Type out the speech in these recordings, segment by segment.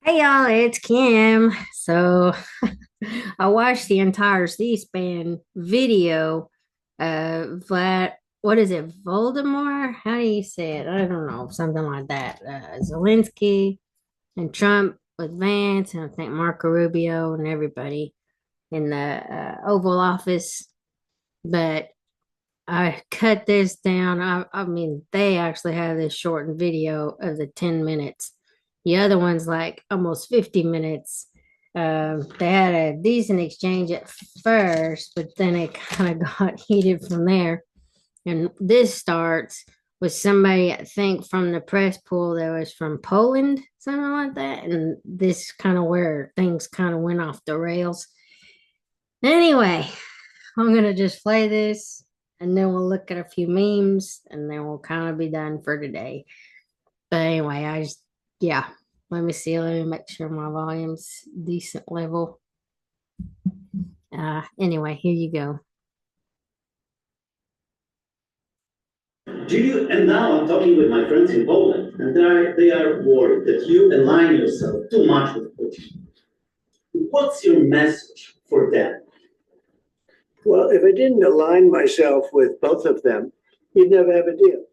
Hey y'all, it's Kim. So I watched the entire C-SPAN video of what is it, Voldemort? How do you say it? I don't know, something like that. Zelensky and Trump with Vance, and I think Marco Rubio and everybody in the Oval Office. But I cut this down. I mean, they actually have this shortened video of the 10 minutes. The other one's like almost 50 minutes. They had a decent exchange at first, but then it kind of got heated from there. And this starts with somebody, I think, from the press pool that was from Poland, something like that. And this kind of where things kind of went off the rails. Anyway, I'm gonna just play this and then we'll look at a few memes and then we'll kind of be done for today. But anyway, yeah, let me see. Let me make sure my volume's decent level. Anyway, here you go. Do you, and now I'm talking with my friends in Poland, and they are worried that you align yourself too much with Putin. What's your message for them? Well, if I didn't align myself with both of them, you'd never have a deal.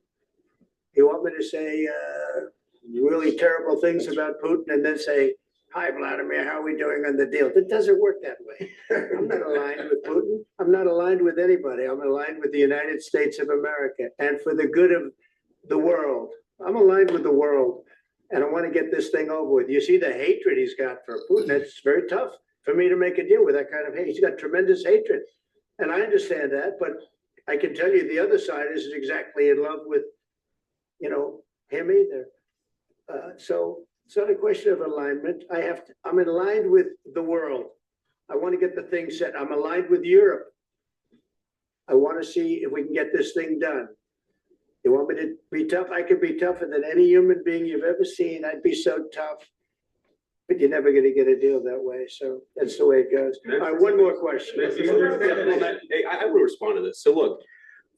You want me to say really terrible things about Putin and then say, "Hi, Vladimir, how are we doing on the deal?" It doesn't work that way. I'm not aligned with Putin. I'm not aligned with anybody. I'm aligned with the United States of America and for the good of the world. I'm aligned with the world, and I want to get this thing over with. You see the hatred he's got for Putin. It's very tough for me to make a deal with that kind of hate. He's got tremendous hatred. And I understand that, but I can tell you the other side isn't exactly in love with, him either. So it's not a question of alignment. I'm aligned with the world. I want to get the thing set. I'm aligned with Europe. I want to see if we can get this thing done. You want me to be tough? I could be tougher than any human being you've ever seen. I'd be so tough. But you're never going to get a deal that way. So that's the way it goes. All right, one more question. Hey, I want to respond to this. So look,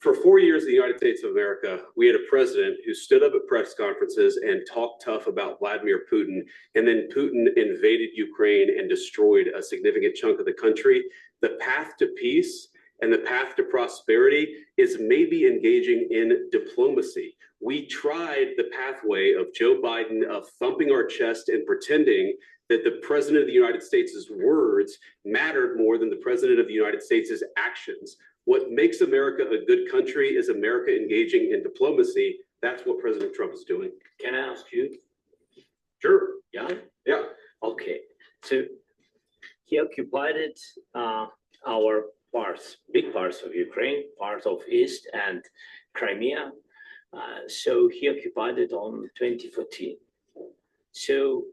for 4 years in the United States of America, we had a president who stood up at press conferences and talked tough about Vladimir Putin, and then Putin invaded Ukraine and destroyed a significant chunk of the country. The path to peace and the path to prosperity is maybe engaging in diplomacy. We tried the pathway of Joe Biden of thumping our chest and pretending that the president of the United States' words mattered more than the president of the United States' actions. What makes America a good country is America engaging in diplomacy. That's what President Trump is doing. Can I ask you? Sure. Yeah? Yeah. Okay. So he occupied our parts, big parts of Ukraine, part of East and Crimea. So he occupied it on 2014. So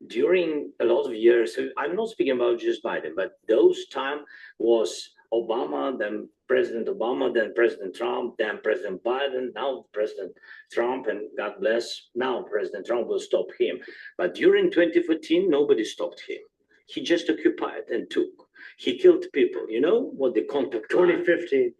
during a lot of years, so I'm not speaking about just Biden, but those time was Obama, then President Obama, then President Trump, then President Biden, now President Trump, and God bless, now President Trump will stop him. But during 2014, nobody stopped him. He just occupied and took. He killed people. You know what the contact 2015.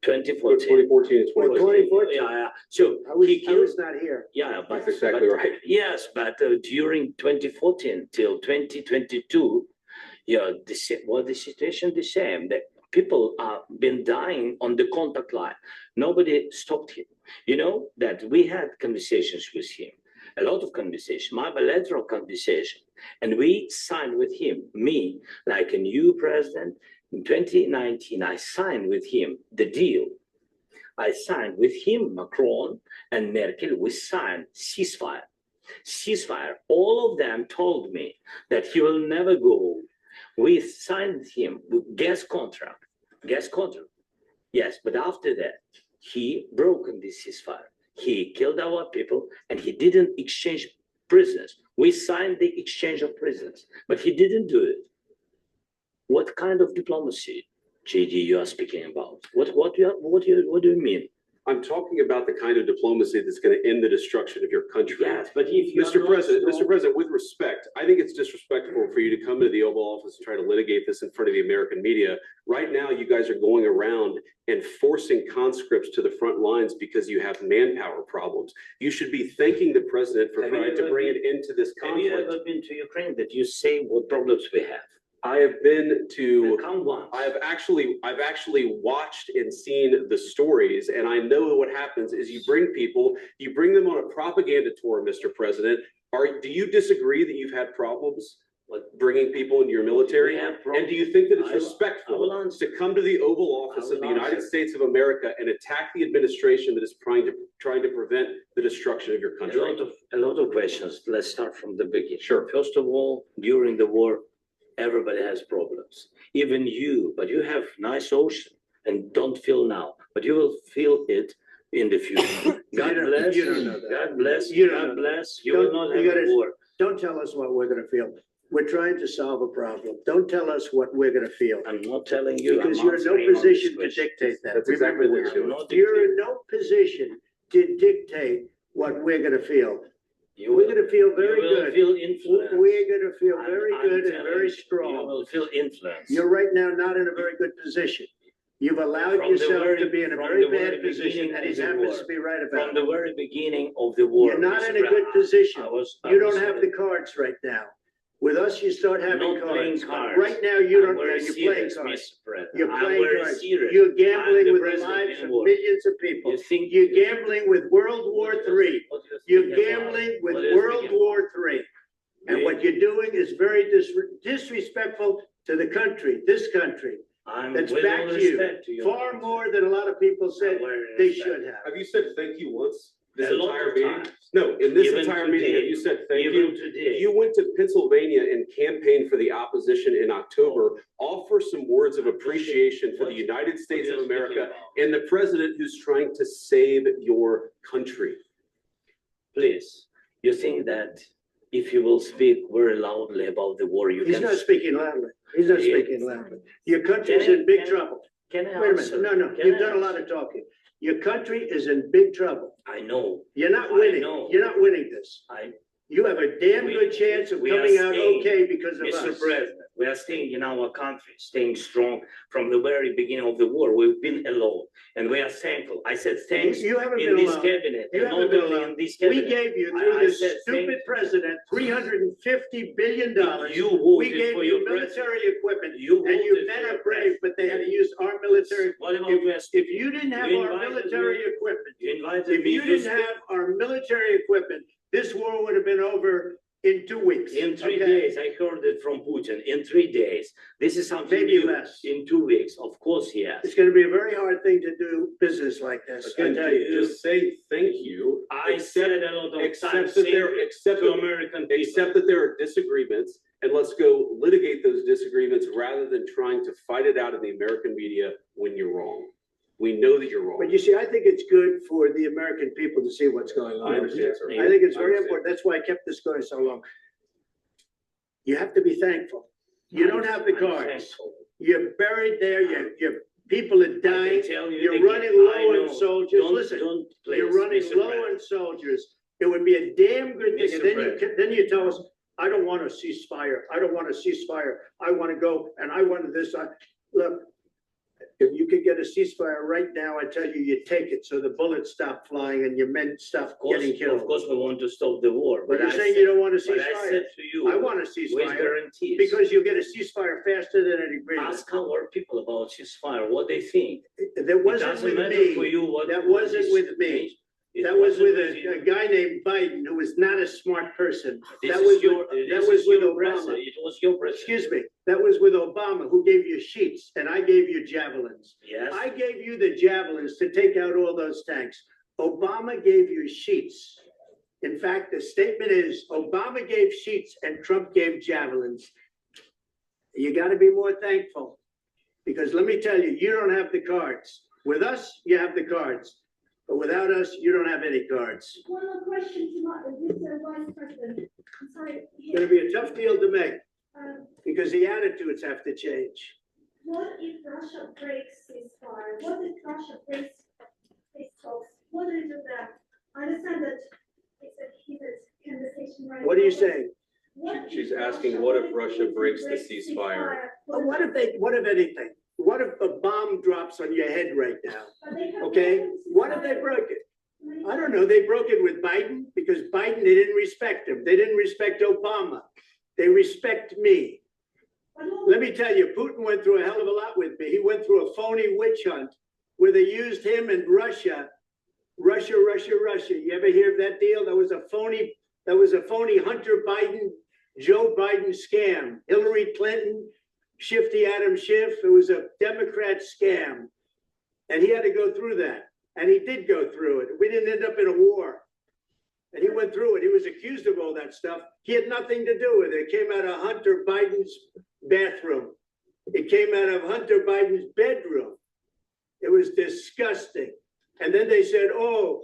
2014. 2014 and 2014. Yeah. So I was not here. Yeah, but that's exactly right. Yes, but during 2014 till 2022, the situation the same. That people have been dying on the contact line. Nobody stopped him. You know that we had conversations with him, a lot of conversation, my bilateral conversation, and we signed with him, me, like a new president. In 2019, I signed with him the deal. I signed with him, Macron and Merkel, we signed ceasefire. Ceasefire. All of them told me that he will never go. We signed him with gas contract. Yes, but after that, he broke this ceasefire. He killed our people and he didn't exchange prisoners. We signed the exchange of prisoners, but he didn't do it. What kind of diplomacy, JD, you are speaking about? What do you mean? I'm talking about the kind of diplomacy that's going to end the destruction of your country. Yes, but if you Mr. President, with respect, I think it's disrespectful for you to come into the Oval Office and try to litigate this in front of the American media. Right now, you guys are going around and forcing conscripts to the front lines because you have manpower problems. You should be thanking the president for trying to bring an end to this conflict. Have you ever been to Ukraine that you say what problems we have? I have been to. Come once. I've actually watched and seen the stories, and I know what happens is you bring them on a propaganda tour, Mr. President. Do you disagree that you've had problems with bringing people into your military? And do you think that it's respectful to come to the Oval Office of the United States of America and attack the administration that is trying to prevent the destruction of your country? A lot of questions. Let's start from the beginning. Sure. First of all, during the war, everybody has problems, even you, but you have nice ocean and don't feel now, but you will feel it in the future. God bless. You don't know that. God bless. You God don't know bless. You will not have a war. Don't tell us what we're gonna feel. We're trying to solve a problem. Don't tell us what we're gonna feel. I'm not telling you. Because I'm you're in no answering all these position to questions. dictate that. That's exactly Remember what this. you're not You're dictating. in no position to dictate what we're gonna feel. You We're will, gonna feel very you will good. feel influence. We're gonna feel very I'm good and telling very you, strong. You will feel influence. You're right now not in a very good position. You've allowed From the yourself very- to be in a from very the very bad position, beginning and of he the happens war. to be right From about the it. very beginning of the war. You're not in Mr. a good position. I was have the cards right now. With us, you start having not playing cards. cards. Right now, you don't, I'm very you're playing serious, cards. Mr. President. You're I'm playing very cards. serious. You're I'm gambling the with the president lives in of war. millions of people. You think You're gambling with World War III. What do You're think about it? gambling with What do you World think about War III. And We- what you're doing is very disrespectful to the country, this country. I'm That's with back all to you. respect to you. Far more than a lot of people said they should have. Have you said thank you once this A lot entire of meeting? times. No, in this Even entire meeting, have today. you said thank Even you? today. You went to Pennsylvania and campaigned for the opposition in October. Offer some words of appreciation for the United States of America and the president who's trying to save your country. Please, you think that if you will speak very loudly about the war, you He's can. not speaking loudly. He's not He- speaking loudly. Your country's in big trouble. Can I Wait a answer? minute. No, Can you've I done a lot answer? of talking. Your country is in big trouble. I know, You're not I winning. know. You're not winning this. I, You have a damn We- good chance of we are coming out staying, okay because of Mr. us. President, we are staying in our country, staying strong from the very beginning of the war. We've been alone and we are thankful. I said thanks You haven't in been this alone. cabinet, You and haven't not been only alone. in this We cabinet. gave you, I through this said stupid thank- president, $350 billion. You We voted gave for you your president. military equipment. You And you voted men for are your brave, president. but they had to use our military. What about If West? if you didn't have You our invited military me- equipment, You invited if me you to didn't speak. have our military equipment, this war would have been over in 2 weeks. In 3 okay? days, I heard it from Putin, in 3 days. This is something Maybe new. less. In 2 weeks, of course, yes. It's gonna be a very hard thing to do business like this. I Again, tell you. just say thank you. I said a lot of Accept times, that thank there, you accept to that American people. Except that there are disagreements, and let's go litigate those disagreements rather than trying to fight it out in the American media when you're wrong. We know that you're But wrong. you see, I think it's good for the American people to see what's going on. I understand, sir. I think it's I very understand. important. That's why I kept this going so long. You have to be thankful. You don't have the I'm cards. thankful. You're buried there. Your people are I dying. can tell you You're again, running I low know. on soldiers. Don't- Listen, don't you're please, running Mr. low President. on soldiers. It would be a damn good thing. Mr. And then President. then you tell us, I don't want a ceasefire. I don't want a ceasefire. I want to go and I want this. Look, if you could get a ceasefire right now, I tell you, you take it. So the bullets stop flying and your men stop Of course, getting killed. of course, we want to stop the war, But but you're I saying said, you don't want a but I ceasefire. said to you. I want a With ceasefire guarantees. because you'll get a ceasefire faster than an agreement. Ask our people about ceasefire, what they think. That It wasn't doesn't with matter for me. you what. That what wasn't is- with me. It That was wasn't with you. a guy named Biden who was not a smart person. This That is was your, with, this that was is with your Obama. president. It was your president. Excuse me, that was with Obama who gave you sheets and I gave you javelins. Yes, I gave you the javelins to take out all those tanks. Obama gave you sheets. In fact, the statement is Obama gave sheets and Trump gave javelins. You got to be more thankful because let me tell you, you don't have the cards. With us, you have the cards. But without us, you don't have any cards. One more question to Mr. Vice President. I'm sorry. It's going to be a tough deal to make Um, because the attitudes have to change. What if Russia breaks ceasefire? What if Russia breaks this talks footage of that. I understand that it's a heated conversation right now. What are you saying? What She's if asking, what if Russia breaks the ceasefire? What if anything? What if a bomb drops on your head right now? But they have Okay, weapons to what if they fire. broke it? I don't know, they broke it with Biden because Biden, they didn't respect him. They didn't respect Obama. They respect me. But all- Let me tell you, Putin went through a hell of a lot with me. He went through a phony witch hunt where they used him and Russia. You ever hear of that deal? That was a phony Hunter Biden, Joe Biden scam. Hillary Clinton, Shifty Adam Schiff. It was a Democrat scam. And he had to go through that. And he did go through it. We didn't end up in a war. And he went through it. He was accused of all that stuff. He had nothing to do with it. It came out of Hunter Biden's bathroom. It came out of Hunter Biden's bedroom. It was disgusting. And then they said, oh,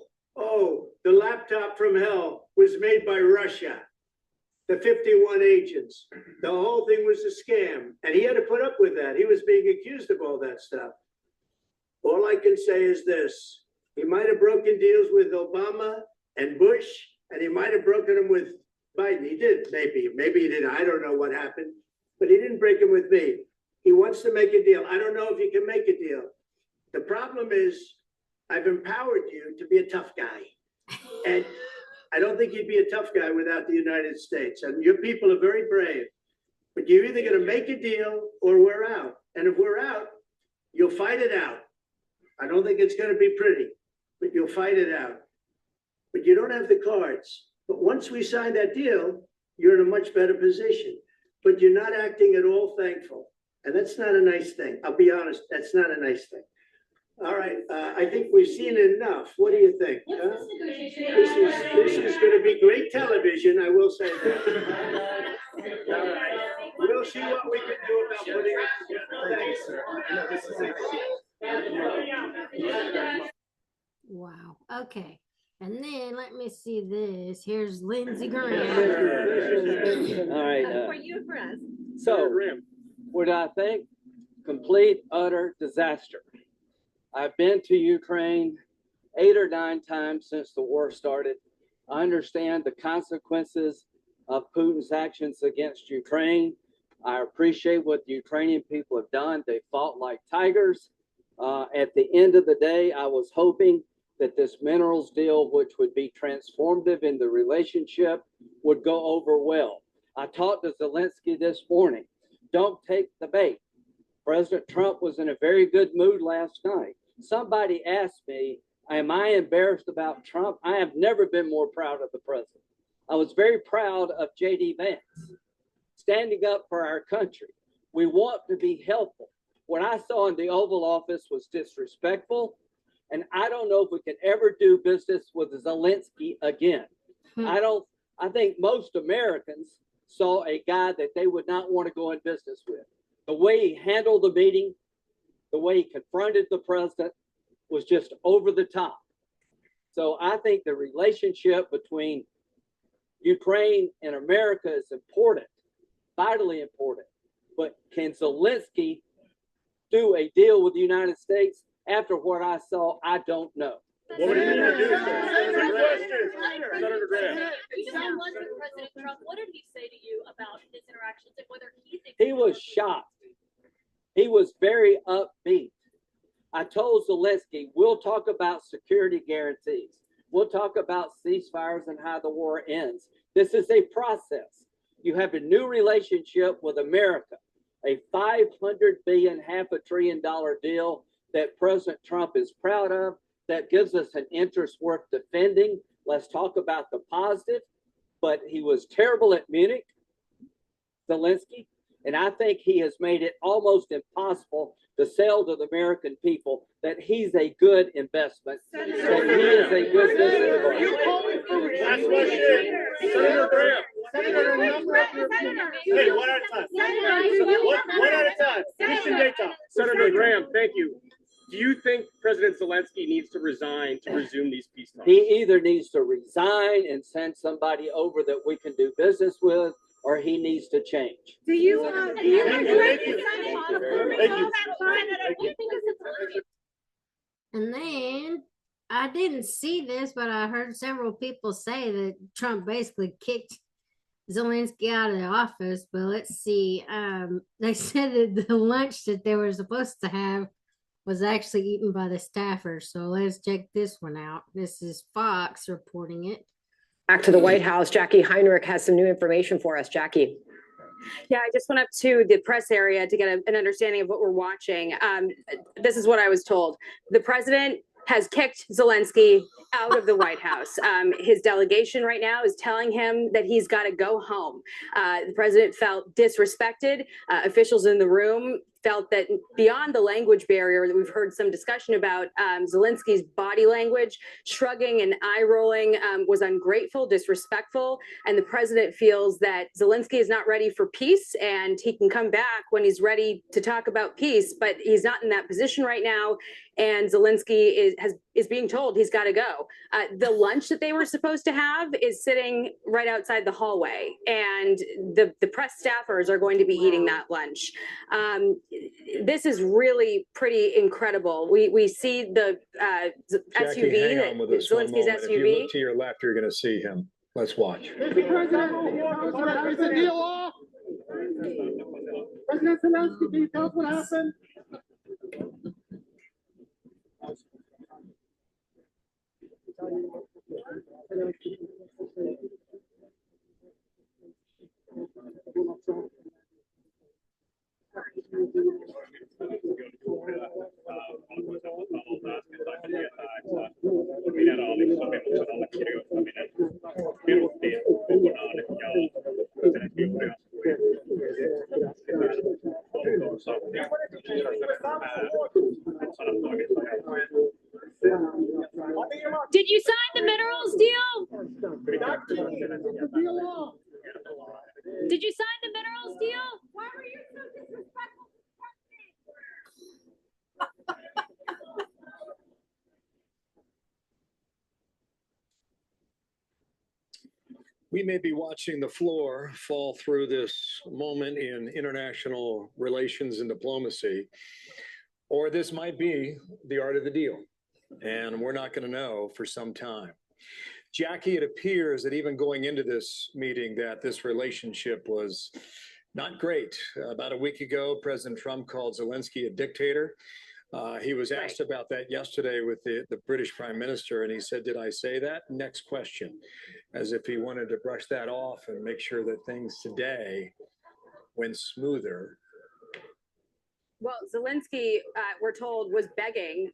the laptop from hell was made by Russia. The 51 agents. The whole thing was a scam. And he had to put up with that. He was being accused of all that stuff. All I can say is this. He might have broken deals with Obama and Bush, and he might have broken them with Biden. He did, maybe. Maybe he didn't. I don't know what happened. But he didn't break them with me. He wants to make a deal. I don't know if he can make a deal. The problem is I've empowered you to be a tough guy. And I don't think you'd be a tough guy without the United States. And your people are very brave. But you're either going to make a deal or we're out. And if we're out, you'll fight it out. I don't think it's going to be pretty, but you'll fight it out. But you don't have the cards. But once we sign that deal, you're in a much better position. But you're not acting at all thankful. And that's not a nice thing. I'll be honest, that's not a nice thing. All right, I think we've seen enough. What do you think? What's Huh? this negotiation? This is going to be great television, I will say that. All right. We'll see what we can do about putting it together. Thanks, sir. Wow. Okay. And then let me see this. Here's Lindsey Graham. All right. For you, for us. So, what I think, complete, utter disaster. I've been to Ukraine 8 or 9 times since the war started. I understand the consequences of Putin's actions against Ukraine. I appreciate what the Ukrainian people have done. They fought like tigers. At the end of the day, I was hoping that this minerals deal, which would be transformative in the relationship, would go over well. I talked to Zelenskyy this morning. Don't take the bait. President Trump was in a very good mood last night. Somebody asked me, am I embarrassed about Trump? I have never been more proud of the president. I was very proud of J.D. Vance, standing up for our country. We want to be helpful. What I saw in the Oval Office was disrespectful, and I don't know if we can ever do business with Zelenskyy again. I think most Americans saw a guy that they would not want to go in business with. The way he handled the meeting, the way he confronted the president was just over the top. So I think the relationship between Ukraine and America is important, vitally important. But can Zelenskyy do a deal with the United States? After what I saw, I don't know. What would he need to do, sir? Senator Graham. You just had lunch with President Trump. What did he say to you about his interactions and whether he thinks He was shocked. He was very upbeat. I told Zelenskyy, we'll talk about security guarantees. We'll talk about ceasefires and how the war ends. This is a process. You have a new relationship with America, a $500 billion, $500 billion deal that President Trump is proud of, that gives us an interest worth defending. Let's talk about the positive. But he was terrible at Munich, Zelenskyy, and I think he has made it almost impossible to sell to the American people that he's a good investment, that he is a good business. Last question. Senator Graham. Hey, one at a time. One at a time. Christian Dayton. Senator Graham, thank you. Do you think President Zelenskyy needs to resign to resume these peace talks? He either needs to resign and send somebody over that we can do business with, or he needs to change. Do you Thank you. And then I didn't see this, but I heard several people say that Trump basically kicked Zelensky out of the office. But let's see. They said that the lunch that they were supposed to have was actually eaten by the staffers. So let's check this one out. This is Fox reporting it. Back to the White House, Jackie Heinrich has some new information for us. Jackie. Yeah, I just went up to the press area to get an understanding of what we're watching. This is what I was told. The president has kicked Zelensky out of the White House. His delegation right now is telling him that he's got to go home. The president felt disrespected. Officials in the room felt that beyond the language barrier that we've heard some discussion about, Zelensky's body language, shrugging and eye rolling, was ungrateful, disrespectful. And the president feels that Zelensky is not ready for peace and he can come back when he's ready to talk about peace, but he's not in that position right now. And Zelensky is being told he's got to go. The lunch that they were supposed to have is sitting right outside the hallway, and the press staffers are going to be eating that lunch. This is really pretty incredible. We see the Jackie, SUV, hang on with us one Zelensky's moment. If you SUV. look to your left, you're going to see him. Let's watch. Is the deal off? President Zelensky, can you tell us what happened? Did you sign the minerals deal? Did you sign the minerals deal? Why were you so disrespectful to the president? We may be watching the floor fall through this moment in international relations and diplomacy, or this might be the art of the deal, and we're not going to know for some time. Jackie, it appears that even going into this meeting that this relationship was not great. About a week ago, President Trump called Zelensky a dictator. He was asked about that yesterday with the British Prime Minister, and he said, "Did I say that?" Next question, as if he wanted to brush that off and make sure that things today went smoother. Well, Zelensky, we're told, was begging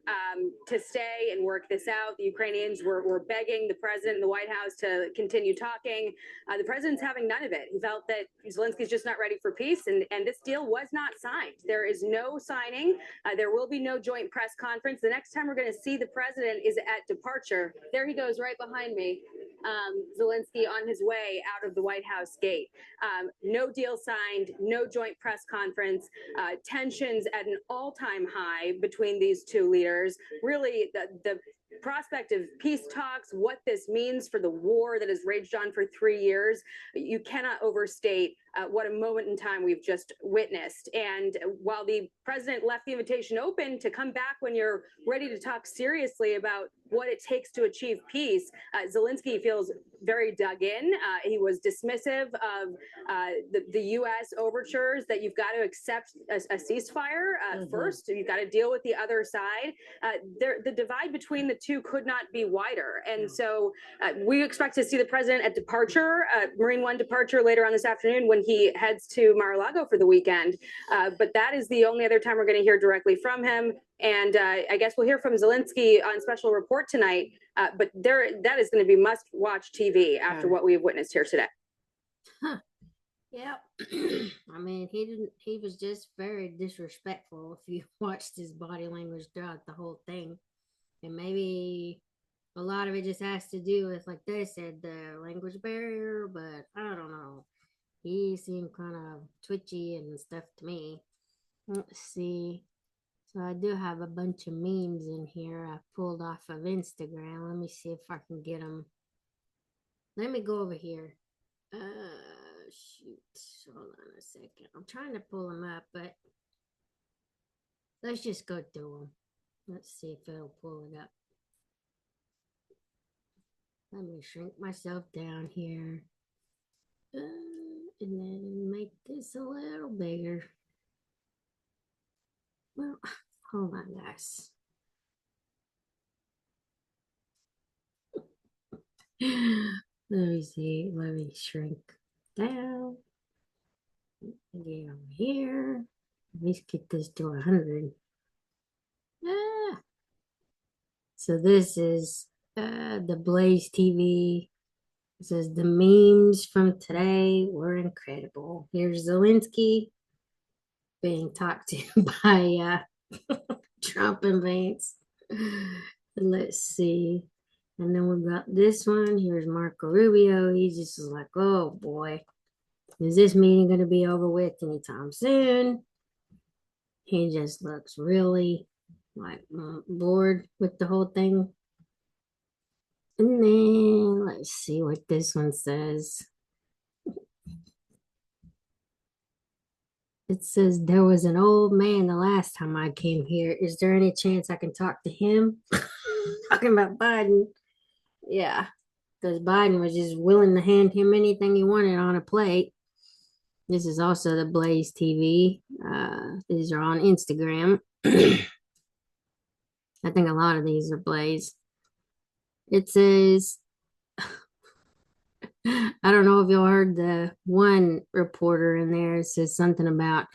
to stay and work this out. The Ukrainians were begging the president and the White House to continue talking. The president's having none of it. He felt that Zelensky's just not ready for peace, and this deal was not signed. There is no signing. There will be no joint press conference. The next time we're going to see the president is at departure. There he goes right behind me. Zelensky on his way out of the White House gate. No deal signed, no joint press conference, tensions at an all-time high between these two leaders. Really, the prospect of peace talks, what this means for the war that has raged on for 3 years, you cannot overstate what a moment in time we've just witnessed. And while the president left the invitation open to come back when you're ready to talk seriously about what it takes to achieve peace, Zelensky feels very dug in. He was dismissive of the U.S. overtures that you've got to accept a ceasefire first. You've got to deal with the other side. The divide between the two could not be wider. And so we expect to see the president at departure, Marine One departure later on this afternoon when he heads to Mar-a-Lago for the weekend. But that is the only other time we're going to hear directly from him. And I guess we'll hear from Zelensky on special report tonight. But that is going to be must-watch TV after what we have witnessed here today. Huh. Yeah. I mean, he was just very disrespectful if you watched his body language throughout the whole thing. And maybe a lot of it just has to do with, like they said, the language barrier, but I don't know. He seemed kind of twitchy and stuff to me. Let's see. So I do have a bunch of memes in here I pulled off of Instagram. Let me see if I can get them. Let me go over here. Shoot. Hold on a second. I'm trying to pull them up, but let's just go through them. Let's see if it'll pull it up. Let me shrink myself down here. And then make this a little bigger. Well, hold on, guys. Let me see. Let me shrink down. Get over here. At least get this to 100. Ah. So this is the Blaze TV. It says the memes from today were incredible. Here's Zelenskyy being talked to by Trump and Vance. Let's see. And then we got this one. Here's Marco Rubio. He just is like, oh boy, is this meeting going to be over with anytime soon? He just looks really like bored with the whole thing. And then let's see what this one says. It says there was an old man the last time I came here. Is there any chance I can talk to him? Talking about Biden. Yeah, because Biden was just willing to hand him anything he wanted on a plate. This is also the Blaze TV. These are on Instagram. I think a lot of these are Blaze. It says, I don't know if y'all heard the one reporter in there. It says something about,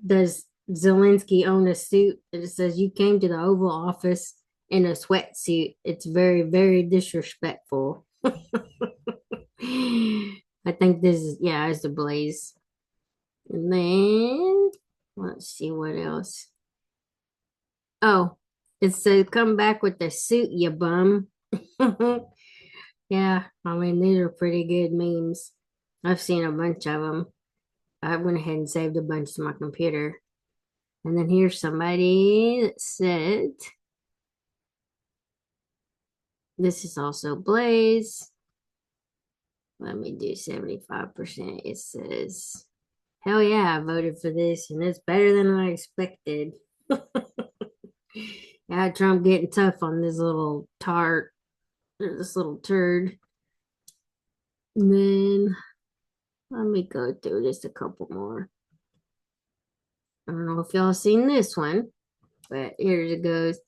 does Zelenskyy own a suit? It says, you came to the Oval Office in a sweatsuit. It's very, very disrespectful. I think this is, yeah, it's the Blaze. And then, let's see what else. Oh, it says, come back with the suit, you bum. Yeah, I mean, these are pretty good memes. I've seen a bunch of them. I went ahead and saved a bunch to my computer. And then here's somebody that said, this is also Blaze. Let me do 75%. It says, hell yeah, I voted for this, and it's better than I expected. Yeah, Trump getting tough on this little tart, this little turd. And then let me go through just a couple more. I don't know if y'all seen this one, but here it goes.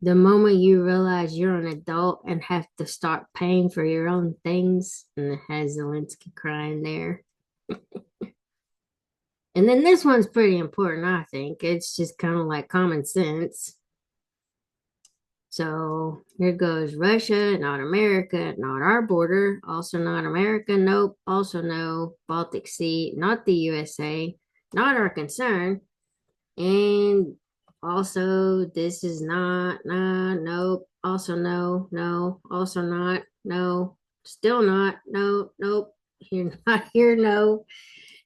The moment you realize you're an adult and have to start paying for your own things, and it has Zelenskyy crying there. And then this one's pretty important, I think. It's just kind of like common sense. So here goes Russia, not America, not our border, also not America, nope, also no, Baltic Sea, not the USA, not our concern. And also, this is not, nah, nope, also no, no, also not, no, still not, no, nope, you're not here, no,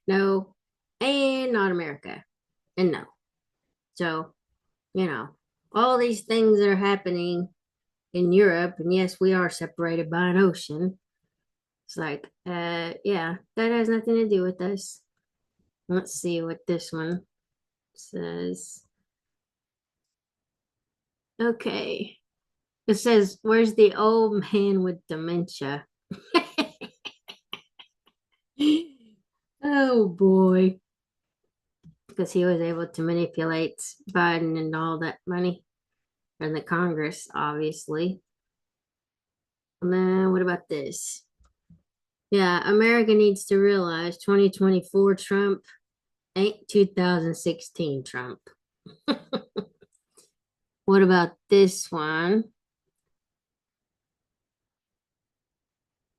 no, and not America, and no. So, all these things that are happening in Europe, and yes, we are separated by an ocean. It's like, yeah, that has nothing to do with us. Let's see what this one says. Okay. It says, where's the old man with dementia? Oh boy. Because he was able to manipulate Biden and all that money and the Congress, obviously. And then what about this? Yeah, America needs to realize 2024 Trump ain't 2016 Trump. What about this one?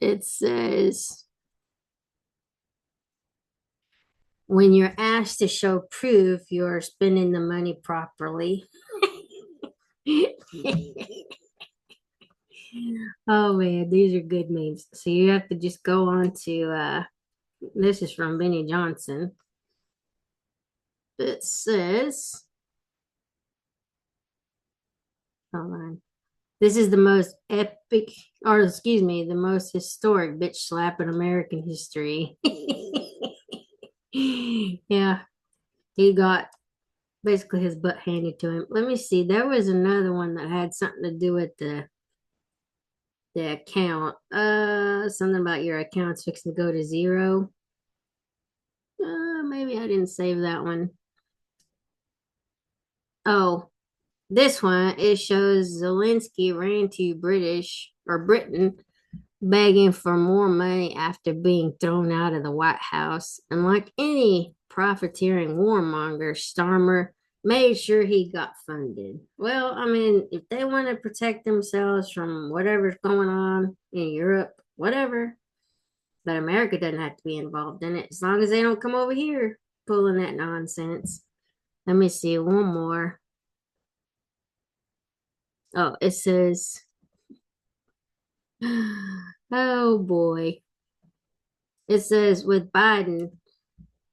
It says, when you're asked to show proof you're spending the money properly. Oh man, these are good memes. So you have to just go on to this is from Benny Johnson. It says, hold on. This is the most epic, or excuse me, the most historic bitch slap in American history. Yeah, he got basically his butt handed to him. Let me see. There was another one that had something to do with the the account. Something about your account's fixing to go to zero. Maybe I didn't save that one. Oh, this one, it shows Zelenskyy ran to Britain begging for more money after being thrown out of the White House. And like any profiteering warmonger, Starmer made sure he got funded. Well, I mean, if they want to protect themselves from whatever's going on in Europe, whatever, but America doesn't have to be involved in it as long as they don't come over here pulling that nonsense. Let me see one more. Oh, it says, oh boy. It says with Biden,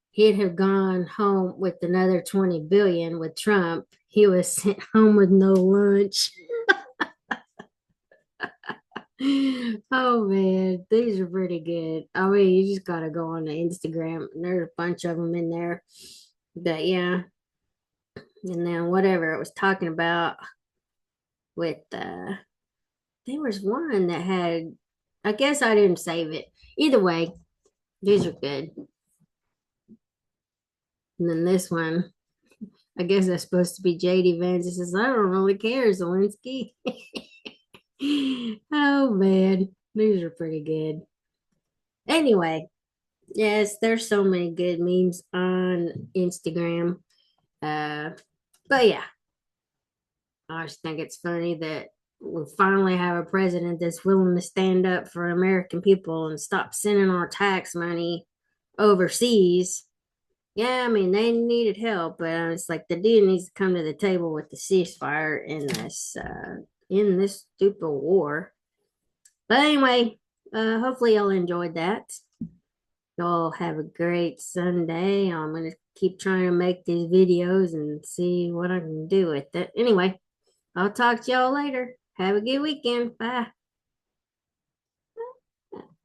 he'd have gone home with another 20 billion. With Trump, he was sent home with no lunch. Oh man, these are pretty good. I mean, you just gotta go on the Instagram, and there's a bunch of them in there. But yeah, and then whatever it was talking about with there was one that had, I guess I didn't save it. Either way, these are good. And then this one, I guess that's supposed to be JD Vance. It says, I don't really care, Zelenskyy. Oh man, these are pretty good. Anyway, yes, there's so many good memes on Instagram. Uh, but yeah, I just think it's funny that we finally have a president that's willing to stand up for American people and stop sending our tax money overseas. Yeah, I mean they needed help, but it's like the dude needs to come to the table with the ceasefire in this stupid war. But anyway, hopefully y'all enjoyed that. Y'all have a great Sunday. I'm gonna keep trying to make these videos and see what I can do with it. Anyway, I'll talk to y'all later. Have a good weekend. Bye.